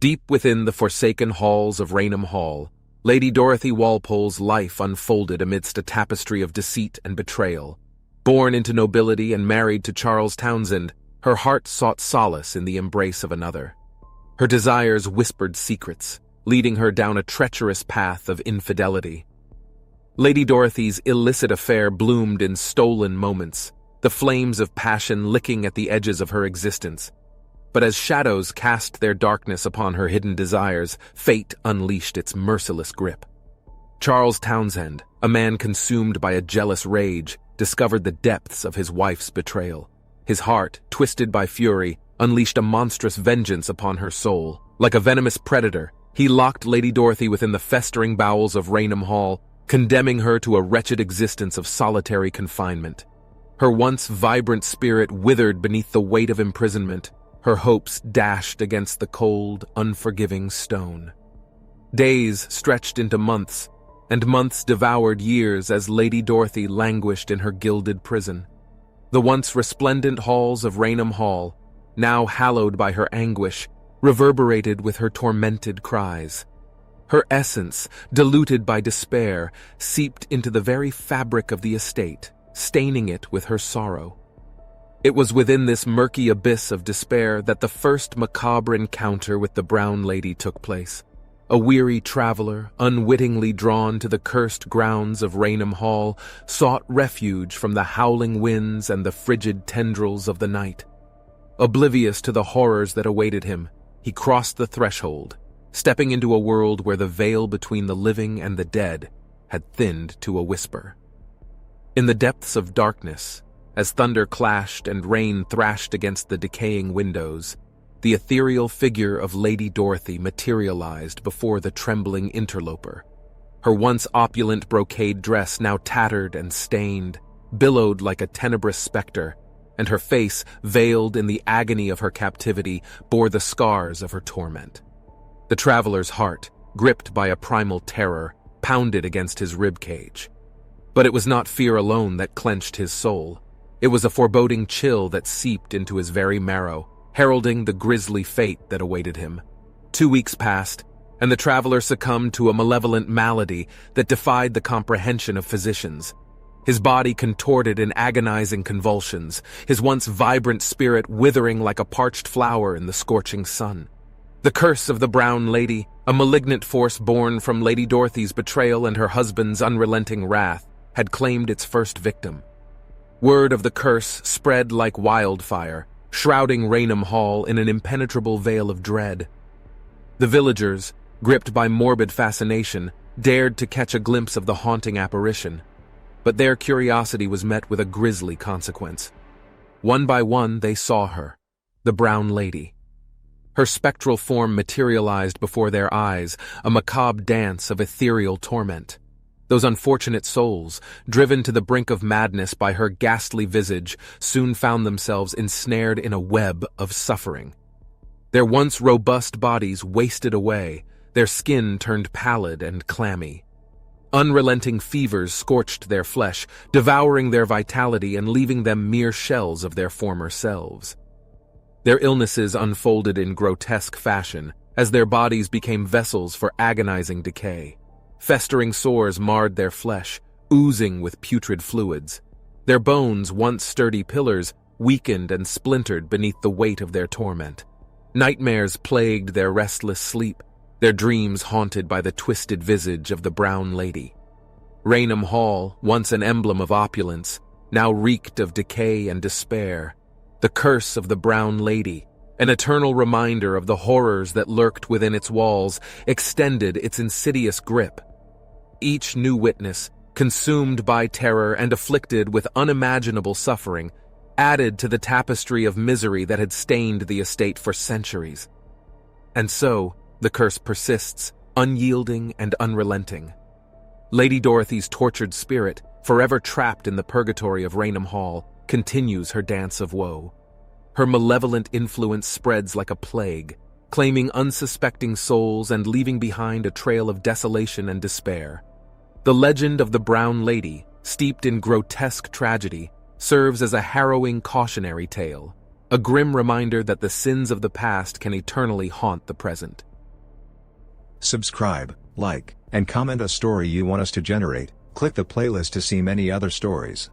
Deep within the forsaken halls of Raynham Hall, Lady Dorothy Walpole's life unfolded amidst a tapestry of deceit and betrayal. Born into nobility and married to Charles Townshend, her heart sought solace in the embrace of another. Her desires whispered secrets, leading her down a treacherous path of infidelity. Lady Dorothy's illicit affair bloomed in stolen moments, the flames of passion licking at the edges of her existence. But as shadows cast their darkness upon her hidden desires, fate unleashed its merciless grip. Charles Townshend, a man consumed by a jealous rage, discovered the depths of his wife's betrayal. His heart, twisted by fury, unleashed a monstrous vengeance upon her soul. Like a venomous predator, he locked Lady Dorothy within the festering bowels of Raynham Hall, condemning her to a wretched existence of solitary confinement. Her once vibrant spirit withered beneath the weight of imprisonment, her hopes dashed against the cold, unforgiving stone. Days stretched into months, and months devoured years as Lady Dorothy languished in her gilded prison. The once resplendent halls of Raynham Hall, now hallowed by her anguish, reverberated with her tormented cries. Her essence, diluted by despair, seeped into the very fabric of the estate, staining it with her sorrow. It was within this murky abyss of despair that the first macabre encounter with the Brown Lady took place. A weary traveler, unwittingly drawn to the cursed grounds of Raynham Hall, sought refuge from the howling winds and the frigid tendrils of the night. Oblivious to the horrors that awaited him, he crossed the threshold, stepping into a world where the veil between the living and the dead had thinned to a whisper. In the depths of darkness, as thunder clashed and rain thrashed against the decaying windows, the ethereal figure of Lady Dorothy materialized before the trembling interloper. Her once opulent brocade dress, now tattered and stained, billowed like a tenebrous specter, and her face, veiled in the agony of her captivity, bore the scars of her torment. The traveler's heart, gripped by a primal terror, pounded against his ribcage. But it was not fear alone that clenched his soul. It was a foreboding chill that seeped into his very marrow, heralding the grisly fate that awaited him. 2 weeks passed, and the traveler succumbed to a malevolent malady that defied the comprehension of physicians. His body contorted in agonizing convulsions, his once vibrant spirit withering like a parched flower in the scorching sun. The curse of the Brown Lady, a malignant force born from Lady Dorothy's betrayal and her husband's unrelenting wrath, had claimed its first victim. Word of the curse spread like wildfire, shrouding Raynham Hall in an impenetrable veil of dread. The villagers, gripped by morbid fascination, dared to catch a glimpse of the haunting apparition, but their curiosity was met with a grisly consequence. One by one they saw her, the Brown Lady. Her spectral form materialized before their eyes, a macabre dance of ethereal torment. Those unfortunate souls, driven to the brink of madness by her ghastly visage, soon found themselves ensnared in a web of suffering. Their once robust bodies wasted away, their skin turned pallid and clammy. Unrelenting fevers scorched their flesh, devouring their vitality and leaving them mere shells of their former selves. Their illnesses unfolded in grotesque fashion, as their bodies became vessels for agonizing decay. Festering sores marred their flesh, oozing with putrid fluids. Their bones, once sturdy pillars, weakened and splintered beneath the weight of their torment. Nightmares plagued their restless sleep, their dreams haunted by the twisted visage of the Brown Lady. Raynham Hall, once an emblem of opulence, now reeked of decay and despair. The curse of the Brown Lady, an eternal reminder of the horrors that lurked within its walls, extended its insidious grip. Each new witness, consumed by terror and afflicted with unimaginable suffering, added to the tapestry of misery that had stained the estate for centuries. And so, the curse persists, unyielding and unrelenting. Lady Dorothy's tortured spirit, forever trapped in the purgatory of Raynham Hall, continues her dance of woe. Her malevolent influence spreads like a plague, claiming unsuspecting souls and leaving behind a trail of desolation and despair. The legend of the Brown Lady, steeped in grotesque tragedy, serves as a harrowing cautionary tale, a grim reminder that the sins of the past can eternally haunt the present. Subscribe, like, and comment a story you want us to generate. Click the playlist to see many other stories.